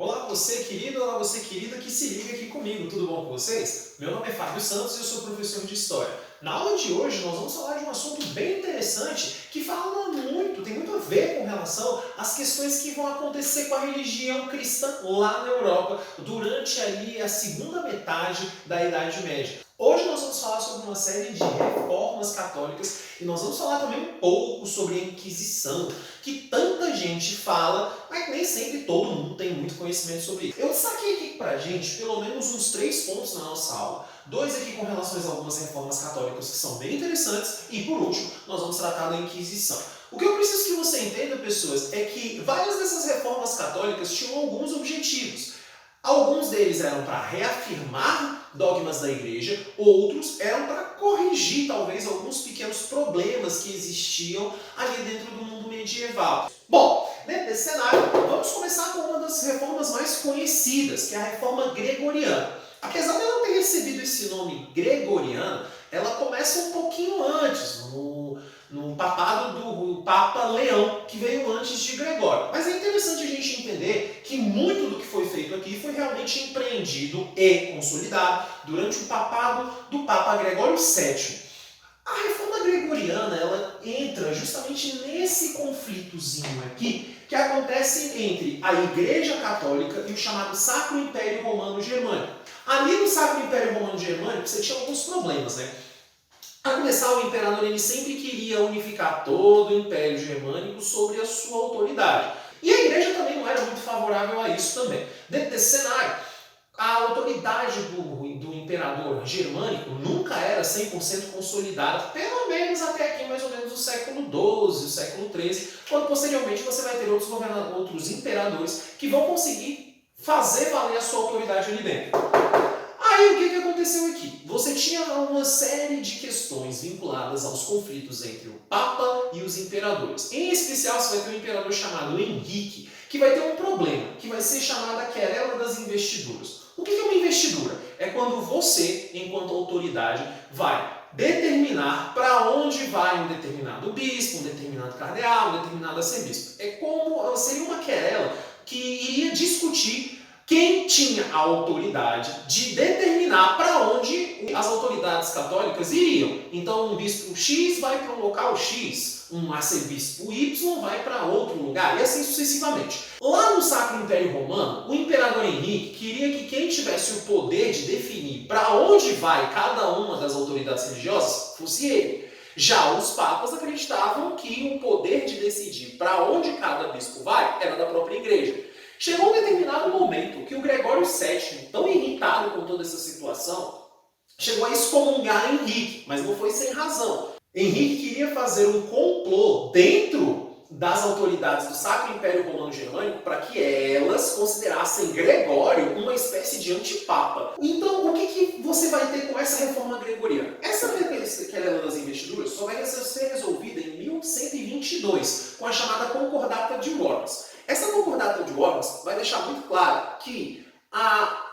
Olá você querido, olá você querida que se liga aqui comigo, tudo bom com vocês? Meu nome é Fábio Santos e eu sou professor de História. Na aula de hoje nós vamos falar de um assunto bem interessante que tem muito a ver com relação às questões que vão acontecer com a religião cristã lá na Europa durante ali a segunda metade da Idade Média. Hoje nós vamos falar sobre uma série de reformas católicas e nós vamos falar também um pouco sobre a Inquisição, que tanta gente fala, mas nem sempre todo mundo tem muito conhecimento sobre isso. Eu destaquei aqui pra gente pelo menos uns 3 pontos na nossa aula. 2 aqui com relação a algumas reformas católicas que são bem interessantes e, por último, nós vamos tratar da Inquisição. O que eu preciso que você entenda, pessoas, é que várias dessas reformas católicas tinham alguns objetivos. Alguns deles eram para reafirmar dogmas da igreja, outros eram para corrigir talvez alguns pequenos problemas que existiam ali dentro do mundo medieval. Bom, dentro desse cenário, vamos começar com uma das reformas mais conhecidas, que é a Reforma Gregoriana. Apesar de ela ter recebido esse nome gregoriano, ela começa um pouquinho antes, no papado do Papa Leão, que veio antes de Gregório. Mas é interessante a gente entender que muito do que foi feito aqui foi realmente empreendido e consolidado durante o papado do Papa Gregório VII. A reforma gregoriana ela entra justamente nesse conflitozinho aqui que acontece entre a Igreja Católica e o chamado Sacro Império Romano Germânico. Ali no Sacro Império Romano Germânico você tinha alguns problemas, né? A começar, o imperador ele sempre queria unificar todo o Império Germânico sobre a sua autoridade. E a igreja também não era muito favorável a isso também. Dentro desse cenário, a autoridade do imperador germânico nunca era 100% consolidada, pelo menos até aqui mais ou menos o século XII, o século XIII, quando posteriormente você vai ter outros imperadores que vão conseguir fazer valer a sua autoridade ali dentro. Aí o que aconteceu aqui? Você tinha uma série de questões vinculadas aos conflitos entre o Papa e os imperadores. Em especial, você vai ter um imperador chamado Henrique, que vai ter um problema, que vai ser chamada querela das investiduras. O que é uma investidura? É quando você, enquanto autoridade, vai determinar para onde vai um determinado bispo, um determinado cardeal, um determinado arcebispo. Seria uma querela que iria discutir quem tinha a autoridade de determinar para onde as autoridades católicas iriam. Então, um bispo X vai para um local X, um arcebispo Y vai para outro lugar, e assim sucessivamente. Lá no Sacro Império Romano, o imperador Henrique queria que quem tivesse o poder de definir para onde vai cada uma das autoridades religiosas fosse ele. Já os papas acreditavam que o poder de decidir para onde cada bispo vai era da própria igreja. Chegou um determinado momento que o Gregório VII, tão irritado com toda essa situação, chegou a excomungar Henrique, mas não foi sem razão. Henrique queria fazer um complô dentro das autoridades do Sacro Império Romano Germânico para que elas considerassem Gregório uma espécie de antipapa. Então, o que você vai ter com essa reforma gregoriana? Essa querela das investiduras só vai ser resolvida em 1122, com a chamada Concordata de Worms. Essa Concordata de Worms vai deixar muito claro que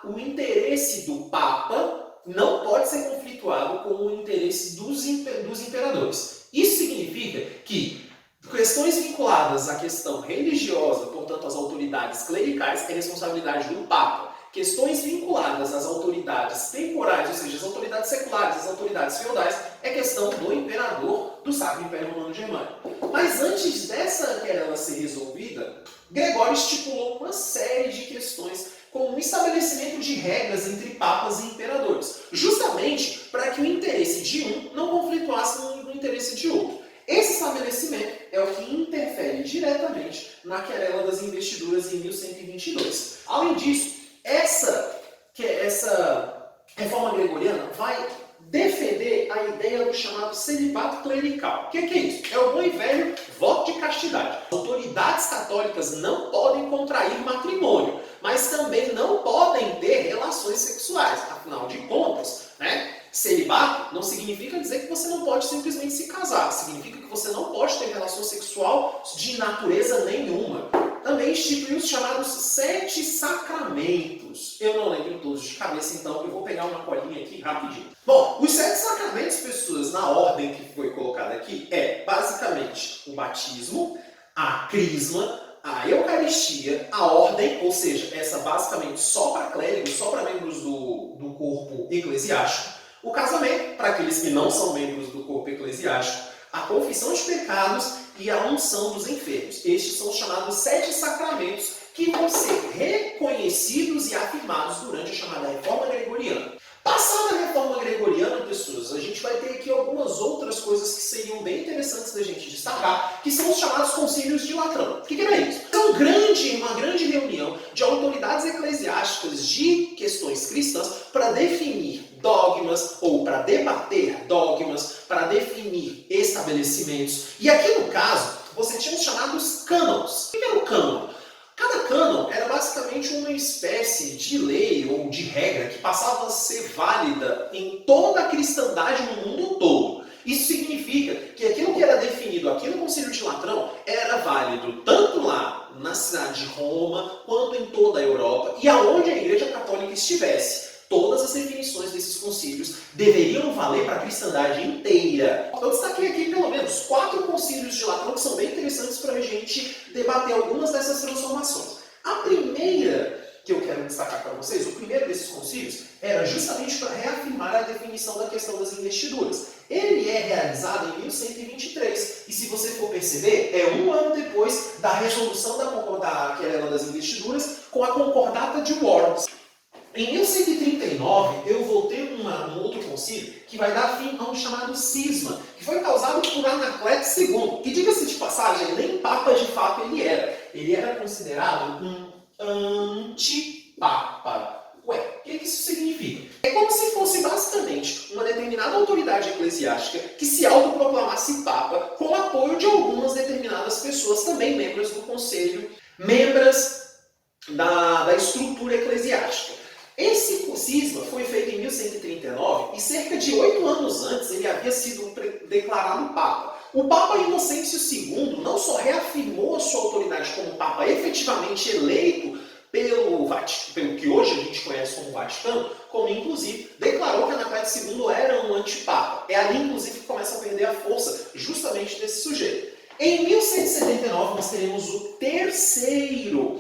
o interesse do Papa não pode ser conflituado com o interesse dos imperadores. Isso significa que questões vinculadas à questão religiosa, portanto às autoridades clericais, é responsabilidade do Papa. Questões vinculadas às autoridades temporais, ou seja, as autoridades seculares, as autoridades feudais, é questão do imperador do Sacro Império Romano Germânico. Mas antes dessa querela ser resolvida, Gregório estipulou uma série de questões com o estabelecimento de regras entre papas e imperadores, justamente para que o interesse de um não conflituasse no interesse de outro. Esse estabelecimento é o que interfere diretamente na querela das investiduras em 1122. Além disso, essa reforma gregoriana vai defender a ideia do chamado celibato clerical. O que é isso? É o bom e velho voto de castidade. Autoridades católicas não podem contrair matrimônio, mas também não podem ter relações sexuais. Afinal de contas, celibato não significa dizer que você não pode simplesmente se casar. Significa que você não pode ter relação sexual de natureza nenhuma. Também instituiu os chamados 7 sacramentos. Eu não lembro todos de cabeça, então eu vou pegar uma colinha aqui rapidinho. Bom, os 7 sacramentos, pessoas, na ordem que foi colocada aqui, é basicamente o batismo, a crisma, a Eucaristia, a ordem, ou seja, essa basicamente só para clérigos, só para membros do corpo eclesiástico, o casamento, para aqueles que não são membros do corpo eclesiástico, a confissão de pecados e a unção dos enfermos. Estes são os chamados 7 sacramentos que vão ser reconhecidos e afirmados durante a chamada Reforma Gregoriana. Passada a Reforma Gregoriana, pessoas, a gente vai ter aqui algumas outras coisas que seriam bem interessantes da gente destacar, que são os chamados concílios de Latrão. O que era isso? É uma grande reunião de autoridades eclesiásticas de questões cristãs para definir dogmas, ou para debater dogmas, para definir estabelecimentos. E aqui no caso, você tinha os chamados cânones. O que era o cânon? Cada cânon era basicamente uma espécie de lei ou de regra que passava a ser válida em toda a cristandade no mundo todo. Isso significa que aquilo que era definido aqui no Concílio de Latrão era válido tanto lá na cidade de Roma, quanto em toda a Europa e aonde a Igreja Católica estivesse. Todas as definições desses concílios deveriam valer para a cristandade inteira. Eu destaquei aqui pelo menos 4 concílios de Latrão que são bem interessantes para a gente debater algumas dessas transformações. A primeira que eu quero destacar para vocês, o primeiro desses concílios, era justamente para reafirmar a definição da questão das investiduras. Ele é realizado em 1123 e, se você for perceber, é um ano depois da resolução da querela das investiduras com a Concordata de Worms. Em 1139, eu vou ter um outro concílio que vai dar fim a um chamado cisma, que foi causado por Anacleto II, que, diga-se de passagem, nem papa de fato ele era. Ele era considerado um antipapa. Ué, o que isso significa? É como se fosse basicamente uma determinada autoridade eclesiástica que se autoproclamasse papa com apoio de algumas determinadas pessoas, também membros do conselho, membros da estrutura eclesiástica. Esse cisma foi feito em 1139 e cerca de 8 anos antes ele havia sido declarado Papa. O Papa Inocêncio II não só reafirmou a sua autoridade como Papa efetivamente eleito pelo que hoje a gente conhece como Vaticano, como inclusive declarou que Anacleto II era um antipapa. É ali inclusive que começa a perder a força justamente desse sujeito. Em 1179 nós teremos o terceiro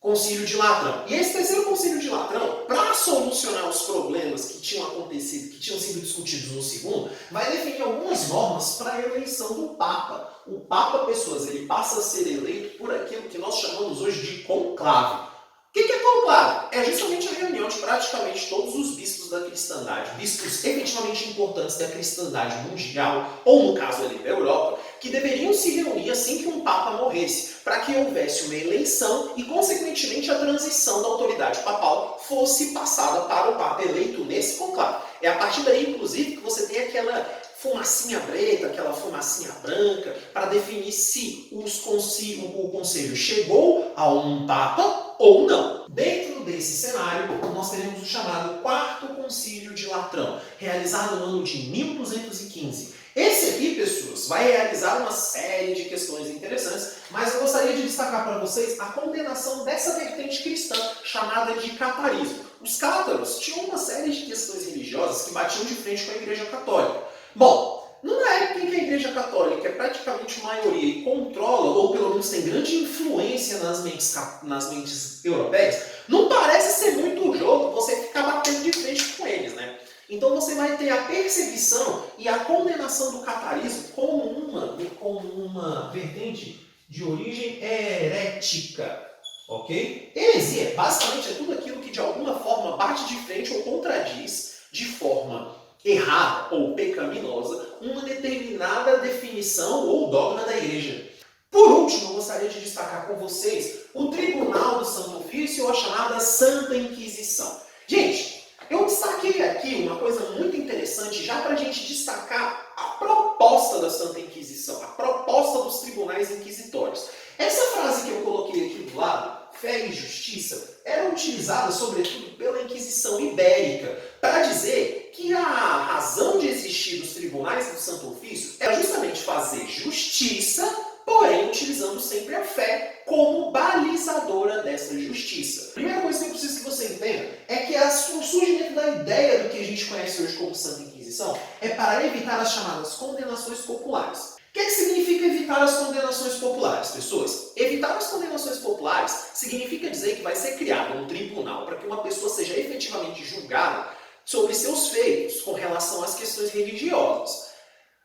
Concílio de Latrão. E esse terceiro Concílio de Latrão, para solucionar os problemas que tinham acontecido, que tinham sido discutidos no segundo, vai definir algumas normas para a eleição do Papa. O Papa, pessoas, ele passa a ser eleito por aquilo que nós chamamos hoje de conclave. O que é conclave? É justamente a reunião de praticamente todos os bispos da cristandade, bispos efetivamente importantes da cristandade mundial, ou no caso ali da Europa, que deveriam se reunir assim que um Papa morresse, para que houvesse uma eleição e, consequentemente, a transição da autoridade papal fosse passada para o Papa eleito nesse conclave. É a partir daí, inclusive, que você tem aquela fumacinha preta, aquela fumacinha branca, para definir se o conselho chegou a um Papa ou não. Dentro desse cenário, nós teremos o chamado Quarto Concílio de Latrão, realizado no ano de 1215. Esse aqui, pessoas, vai realizar uma série de questões interessantes, mas eu gostaria de destacar para vocês a condenação dessa vertente cristã, chamada de catarismo. Os cátaros tinham uma série de questões religiosas que batiam de frente com a Igreja Católica. Bom, numa época em que a Igreja Católica é praticamente maioria e controla, ou pelo menos tem grande influência nas mentes europeias, não parece ser muito jogo você ficar batendo de frente com eles, né? Então você vai ter a perseguição e a condenação do catarismo como uma vertente de origem herética, ok? Heresia, basicamente, é tudo aquilo que de alguma forma bate de frente ou contradiz de forma errada ou pecaminosa uma determinada definição ou dogma da igreja. Por último, eu gostaria de destacar com vocês o Tribunal do Santo Ofício, ou a chamada Santa Inquisição. Gente, eu destaquei aqui uma coisa muito interessante já para a gente destacar a proposta da Santa Inquisição, a proposta dos tribunais inquisitórios. Essa frase que eu coloquei aqui do lado, fé e justiça, era utilizada sobretudo pela Inquisição Ibérica para dizer que a razão de existir dos tribunais do Santo Ofício era justamente fazer justiça, porém utilizando sempre a fé como balizadora dessa justiça. A primeira coisa que eu preciso que você entenda é que o surgimento da ideia do que a gente conhece hoje como Santa Inquisição é para evitar as chamadas condenações populares. O que significa evitar as condenações populares, pessoas? Evitar as condenações populares significa dizer que vai ser criado um tribunal para que uma pessoa seja efetivamente julgada sobre seus feitos com relação às questões religiosas.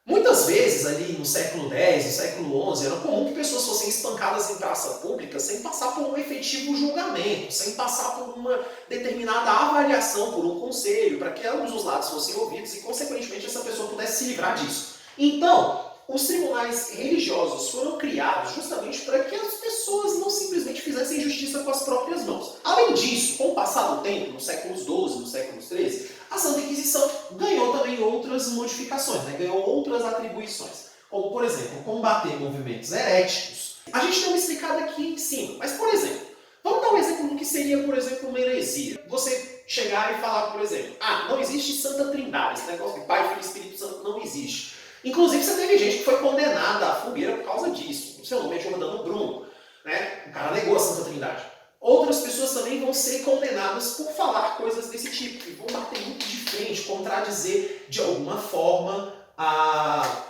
Muitas vezes, ali no século X, no século XI, era comum que pessoas fossem espancadas em praça pública sem passar por um efetivo julgamento, sem passar por uma determinada avaliação por um conselho, para que ambos os lados fossem ouvidos e, consequentemente, essa pessoa pudesse se livrar disso. Então, os tribunais religiosos foram criados justamente para que as pessoas não simplesmente fizessem justiça com as próprias mãos. Além disso, com o passar do tempo, nos séculos XII, nos séculos XIII, a Santa Inquisição ganhou também outras modificações, ganhou outras atribuições, como, por exemplo, combater movimentos heréticos. A gente tem uma explicada aqui em cima, mas, por exemplo, vamos dar um exemplo do que seria, por exemplo, uma heresia. Você chegar e falar, por exemplo, não existe Santa Trindade, esse negócio de Pai, Filho e Espírito Santo não existe. Inclusive, você teve gente que foi condenada à fogueira por causa disso. O seu nome é Giordano Bruno, O cara negou a Santa Trindade. Outras pessoas também vão ser condenadas por falar coisas desse tipo, e vão bater muito de frente, contradizer de alguma forma a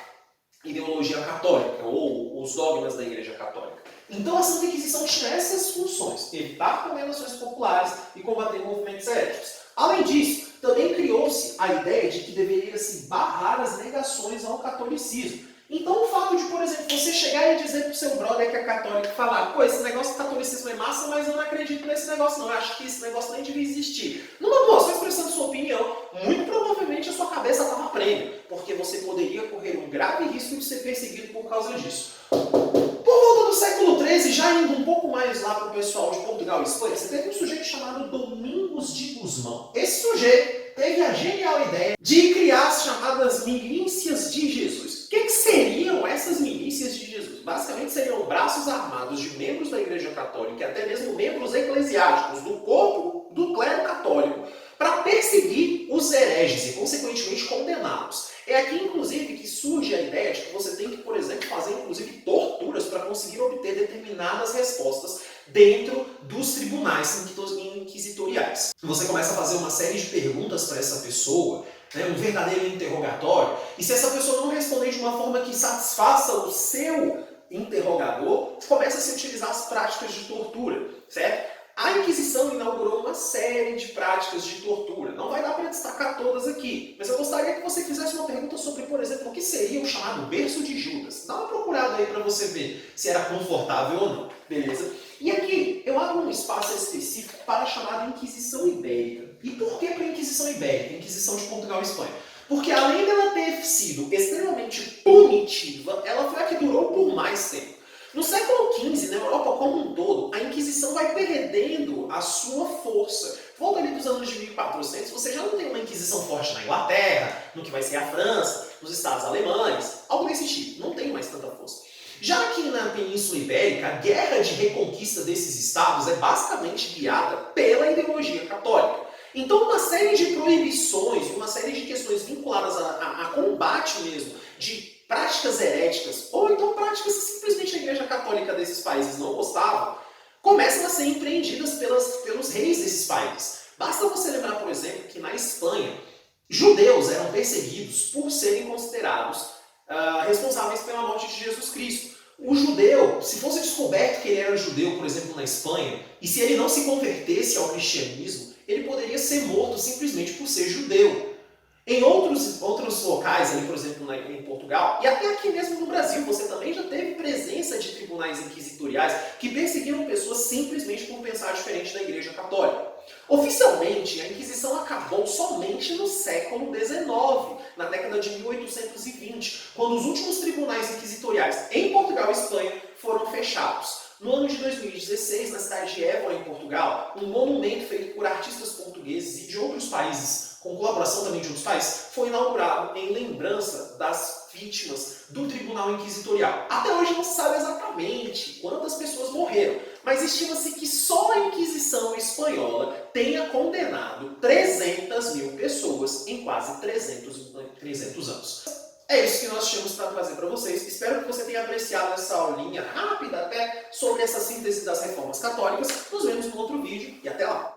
ideologia católica ou os dogmas da Igreja Católica. Então a Santa Inquisição tinha essas funções: evitar condenações populares e combater movimentos heréticos. Além disso, também criou-se a ideia de que deveria se barrar as negações ao catolicismo. Então o fato de, por exemplo, você chegar e dizer pro seu brother que é católico e falar: pô, esse negócio de catolicismo é massa, mas eu não acredito nesse negócio não, eu acho que esse negócio nem devia existir. Numa boa, só expressando sua opinião, muito provavelmente a sua cabeça estava prêmio, porque você poderia correr um grave risco de ser perseguido por causa disso. Por volta do século XIII, já indo um pouco mais lá para o pessoal de Portugal e Espanha, você teve um sujeito chamado Domingos de Gusmão. Esse sujeito teve a genial ideia de criar as chamadas milícias de Jesus. O que seriam essas milícias de Jesus? Basicamente seriam braços armados de membros da Igreja Católica e até mesmo membros eclesiásticos do corpo do clero católico para perseguir os hereges e, consequentemente, condená-los. É aqui, inclusive, que surge a ideia de que você tem que, por exemplo, fazer, inclusive, torturas para conseguir obter determinadas respostas dentro dos tribunais inquisitoriais. Você começa a fazer uma série de perguntas para essa pessoa, um verdadeiro interrogatório, e se essa pessoa não responder de uma forma que satisfaça o seu interrogador, começa a se utilizar as práticas de tortura, certo? A Inquisição inaugurou uma série de práticas de tortura. Não vai dar para destacar todas aqui, mas eu gostaria que você fizesse uma pergunta sobre, por exemplo, o que seria o chamado berço de Judas. Dá uma procurada aí para você ver se era confortável ou não, beleza? E aqui eu abro um espaço específico para a chamada Inquisição Ibérica. E por que para a Inquisição Ibérica, Inquisição de Portugal e Espanha? Porque além dela ter sido extremamente punitiva, ela foi a que durou por mais tempo. No século XV, na Europa como um todo, a Inquisição vai perdendo a sua força. Volta ali dos anos de 1400, você já não tem uma Inquisição forte na Inglaterra, no que vai ser a França, nos Estados Alemães, algo desse tipo. Não tem mais tanta força. Já aqui na Península Ibérica, a guerra de reconquista desses estados é basicamente guiada pela ideologia católica. Então, uma série de proibições, uma série de questões vinculadas a combate mesmo, de práticas heréticas, ou então práticas que simplesmente a Igreja Católica desses países não gostava, começam a ser empreendidas pelos reis desses países. Basta você lembrar, por exemplo, que na Espanha, judeus eram perseguidos por serem considerados responsáveis pela morte de Jesus Cristo. O judeu, se fosse descoberto que ele era judeu, por exemplo, na Espanha, e se ele não se convertesse ao cristianismo, ele poderia ser morto simplesmente por ser judeu. Em outros locais, ali, por exemplo, em Portugal, e até aqui mesmo no Brasil, você também já teve presença de tribunais inquisitoriais que perseguiram pessoas simplesmente por pensar diferente da Igreja Católica. Oficialmente, a Inquisição acabou somente no século XIX, na década de 1820, quando os últimos tribunais inquisitoriais em Portugal e Espanha foram fechados. No ano de 2016, na cidade de Évora, em Portugal, um monumento feito por artistas portugueses e de outros países, com colaboração também de outros países, foi inaugurado em lembrança das vítimas do Tribunal Inquisitorial. Até hoje não se sabe exatamente quantas pessoas morreram, mas estima-se que só a Inquisição espanhola tenha condenado 300 mil pessoas em quase 300 anos. É isso que nós tínhamos para trazer para vocês. Espero que você tenha apreciado essa aulinha rápida até sobre essa síntese das reformas católicas. Nos vemos no outro vídeo e até lá!